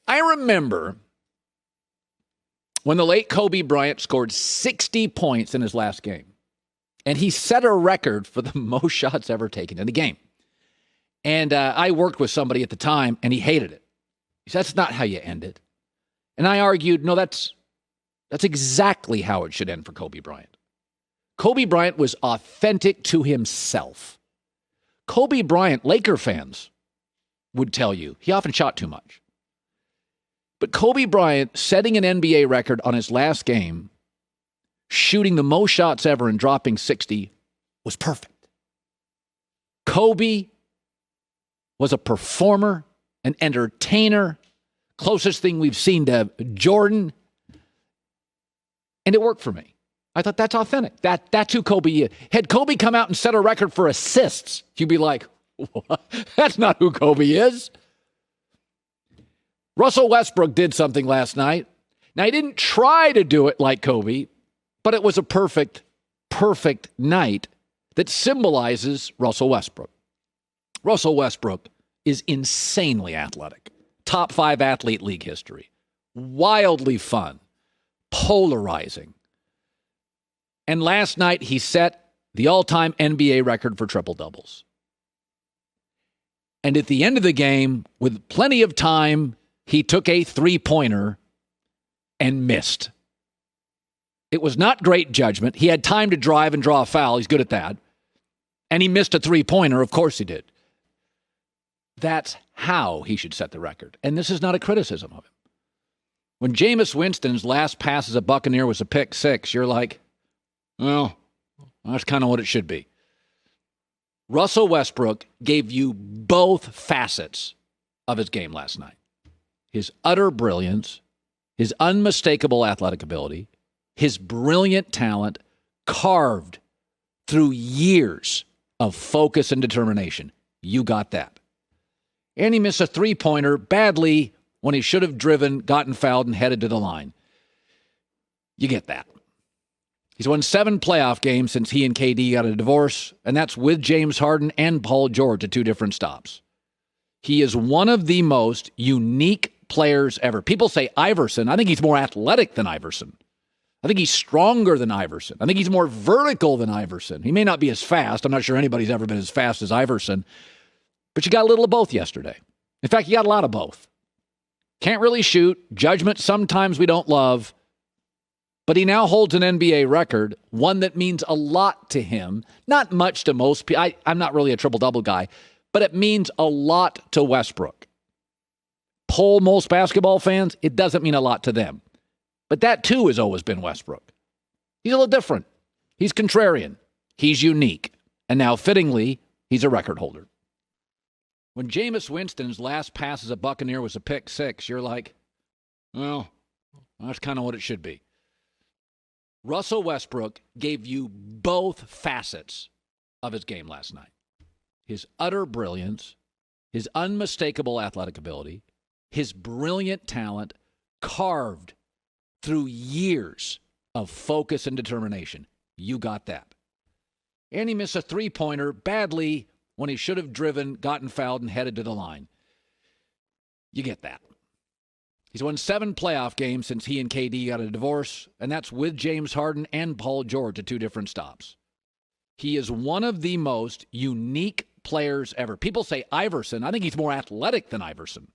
I remember when the late Kobe Bryant scored 60 points in his last game. And he set a record for the most shots ever taken in the game. And I worked with somebody at the time, and he hated it. He said, that's not how you end it. And I argued, no, that's exactly how it should end for Kobe Bryant. Kobe Bryant was authentic to himself. Kobe Bryant, Laker fans would tell you, he often shot too much. But Kobe Bryant setting an NBA record on his last game, shooting the most shots ever and dropping 60, was perfect. Kobe was a performer, an entertainer, closest thing we've seen to Jordan, and it worked for me. I thought that's authentic. That's who Kobe is. Had Kobe come out and set a record for assists, you'd be like, what? That's not who Kobe is. Russell Westbrook did something last night. Now, he didn't try to do it like Kobe, but it was a perfect night that symbolizes Russell Westbrook. Russell Westbrook is insanely athletic. Top 5 athlete league history. Wildly fun. Polarizing. And last night, he set the all-time NBA record for triple-doubles. And at the end of the game, with plenty of time, he took a three-pointer and missed. It was not great judgment. He had time to drive and draw a foul. He's good at that. And he missed a three-pointer. Of course he did. That's how he should set the record. And this is not a criticism of him. When Jameis Winston's last pass as a Buccaneer was a pick six, you're like, well, that's kind of what it should be. Russell Westbrook gave you both facets of his game last night. His utter brilliance, his unmistakable athletic ability, his brilliant talent carved through years of focus and determination. You got that. And he missed a three-pointer badly when he should have driven, gotten fouled, and headed to the line. You get that. He's won 7 playoff games since he and KD got a divorce, and that's with James Harden and Paul George at 2 different stops. He is one of the most unique players ever. People say Iverson. I think he's more athletic than Iverson. I think he's stronger than Iverson. I think he's more vertical than Iverson. He may not be as fast. I'm not sure anybody's ever been as fast as Iverson. But you got a little of both yesterday. In fact, you got a lot of both. Can't really shoot. Judgment sometimes we don't love. But he now holds an NBA record, one that means a lot to him. Not much to most people. I'm not really a triple-double guy, but it means a lot to Westbrook. Poll most basketball fans, it doesn't mean a lot to them. But that, too, has always been Westbrook. He's a little different. He's contrarian. He's unique. And now, fittingly, he's a record holder. When Jameis Winston's last pass as a Buccaneer was a pick six, you're like, well, that's kind of what it should be. Russell Westbrook gave you both facets of his game last night. His utter brilliance, his unmistakable athletic ability, his brilliant talent carved through years of focus and determination. You got that. And he missed a three-pointer badly when he should have driven, gotten fouled, and headed to the line. You get that. He's won 7 playoff games since he and KD got a divorce, and that's with James Harden and Paul George at 2 different stops. He is one of the most unique players ever. People say Iverson. I think he's more athletic than Iverson.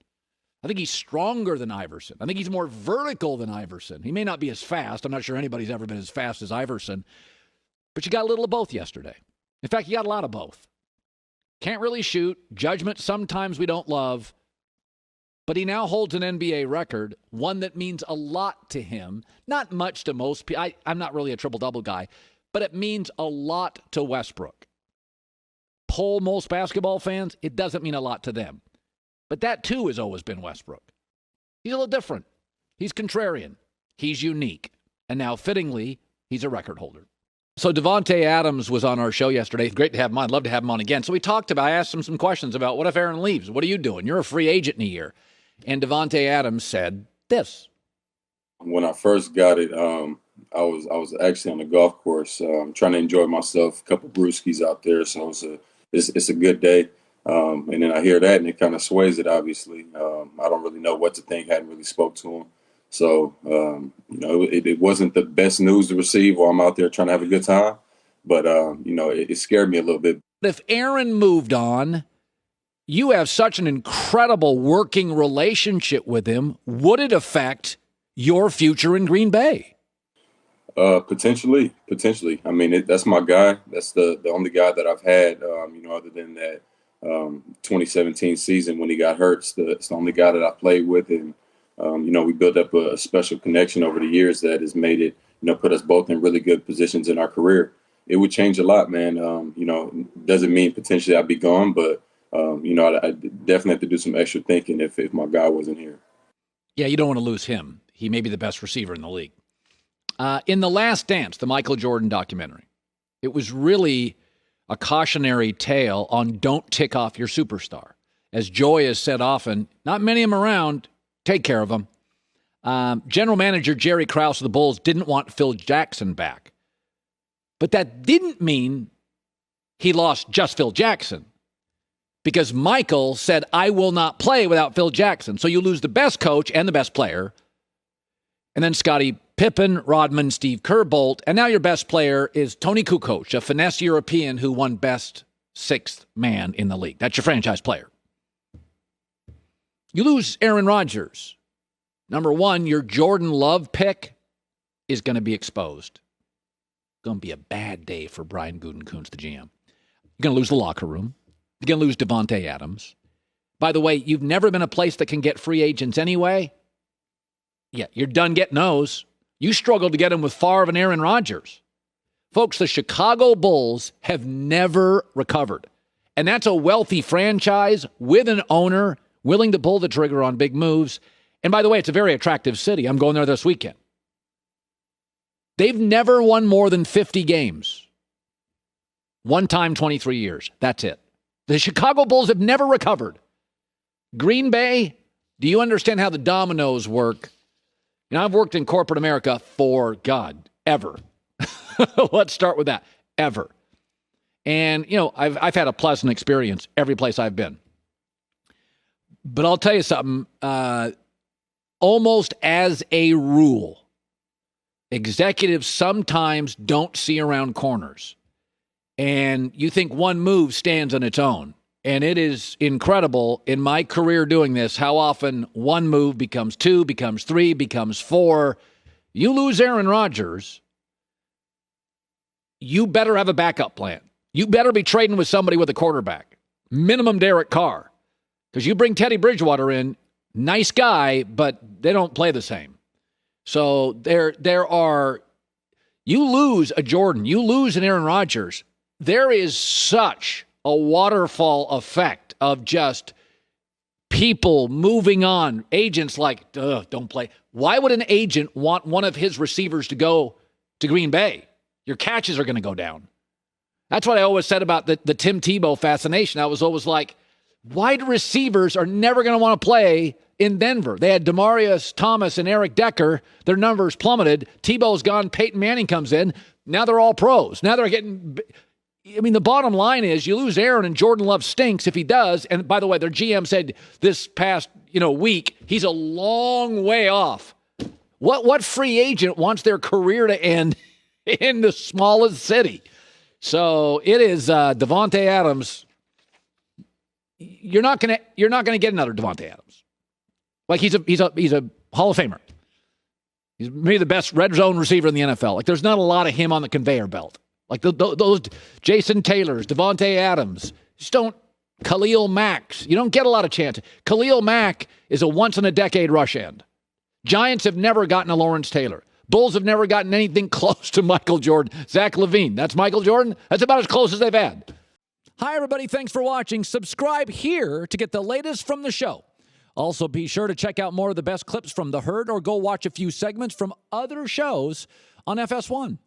I think he's stronger than Iverson. I think he's more vertical than Iverson. He may not be as fast. I'm not sure anybody's ever been as fast as Iverson. But you got a little of both yesterday. In fact, you got a lot of both. Can't really shoot. Judgment sometimes we don't love. But he now holds an NBA record, one that means a lot to him. Not much to most people. I'm not really a triple-double guy, but it means a lot to Westbrook. Poll most basketball fans, it doesn't mean a lot to them. But that, too, has always been Westbrook. He's a little different. He's contrarian. He's unique. And now, fittingly, he's a record holder. So Davante Adams was on our show yesterday. Great to have him on. I'd love to have him on again. So we talked about, I asked him some questions about, what if Aaron leaves? What are you doing? You're a free agent in a year. And Davante Adams said this. When I first got it, I was actually on the golf course trying to enjoy myself. A couple brewskis out there, so it's a good day. And then I hear that, and it kind of sways it. Obviously, I don't really know what to think. Hadn't really spoke to him, so it wasn't the best news to receive while I'm out there trying to have a good time. But it scared me a little bit. If Aaron moved on, you have such an incredible working relationship with him. Would it affect your future in Green Bay? Potentially. I mean, that's my guy. That's the only guy that I've had, other than that 2017 season when he got hurt. It's the only guy that I played with. And, we built up a special connection over the years that has made it, put us both in really good positions in our career. It would change a lot, man. Doesn't mean potentially I'd be gone, but, I definitely have to do some extra thinking if my guy wasn't here. Yeah, you don't want to lose him. He may be the best receiver in the league. In The Last Dance, the Michael Jordan documentary, it was really a cautionary tale on don't tick off your superstar. As Joy has said often, not many of them around, take care of them. General manager Jerry Krause of the Bulls didn't want Phil Jackson back. But that didn't mean he lost just Phil Jackson. Because Michael said, I will not play without Phil Jackson. So you lose the best coach and the best player. And then Scottie Pippen, Rodman, Steve Kerr, Bolt. And now your best player is Tony Kukoc, a finesse European who won best sixth man in the league. That's your franchise player. You lose Aaron Rodgers. Number one, your Jordan Love pick is going to be exposed. Going to be a bad day for Brian Gutekunst, the GM. You're going to lose the locker room. You're going to lose Davante Adams. By the way, you've never been a place that can get free agents anyway. Yeah, you're done getting those. You struggled to get them with Favre and Aaron Rodgers. Folks, the Chicago Bulls have never recovered. And that's a wealthy franchise with an owner willing to pull the trigger on big moves. And by the way, it's a very attractive city. I'm going there this weekend. They've never won more than 50 games. One time, 23 years. That's it. The Chicago Bulls have never recovered. Green Bay, do you understand how the dominoes work? I've worked in corporate America for, God, ever. Let's start with that. Ever. And, I've had a pleasant experience every place I've been. But I'll tell you something. Almost as a rule, executives sometimes don't see around corners. And you think one move stands on its own. And it is incredible in my career doing this, how often one move becomes two, becomes three, becomes four. You lose Aaron Rodgers, you better have a backup plan. You better be trading with somebody with a quarterback. Minimum Derek Carr. Because you bring Teddy Bridgewater in, nice guy, but they don't play the same. So there are, you lose a Jordan, you lose an Aaron Rodgers. There is such a waterfall effect of just people moving on. Agents like, don't play. Why would an agent want one of his receivers to go to Green Bay? Your catches are going to go down. That's what I always said about the Tim Tebow fascination. I was always like, wide receivers are never going to want to play in Denver. They had Demaryius Thomas and Eric Decker. Their numbers plummeted. Tebow's gone. Peyton Manning comes in. Now they're all pros. Now they're getting... the bottom line is you lose Aaron and Jordan Love stinks if he does. And by the way, their GM said this past, week, he's a long way off. What free agent wants their career to end in the smallest city? So it is Davante Adams. You're not gonna get another Davante Adams. Like he's a Hall of Famer. He's maybe the best red zone receiver in the NFL. Like there's not a lot of him on the conveyor belt. Like those Jason Taylors, Davante Adams, just don't. Khalil Mack, you don't get a lot of chances. Khalil Mack is a once-in-a-decade rush end. Giants have never gotten a Lawrence Taylor. Bulls have never gotten anything close to Michael Jordan. Zach LaVine, that's Michael Jordan. That's about as close as they've had. Hi, everybody. Thanks for watching. Subscribe here to get the latest from the show. Also, be sure to check out more of the best clips from The Herd or go watch a few segments from other shows on FS1.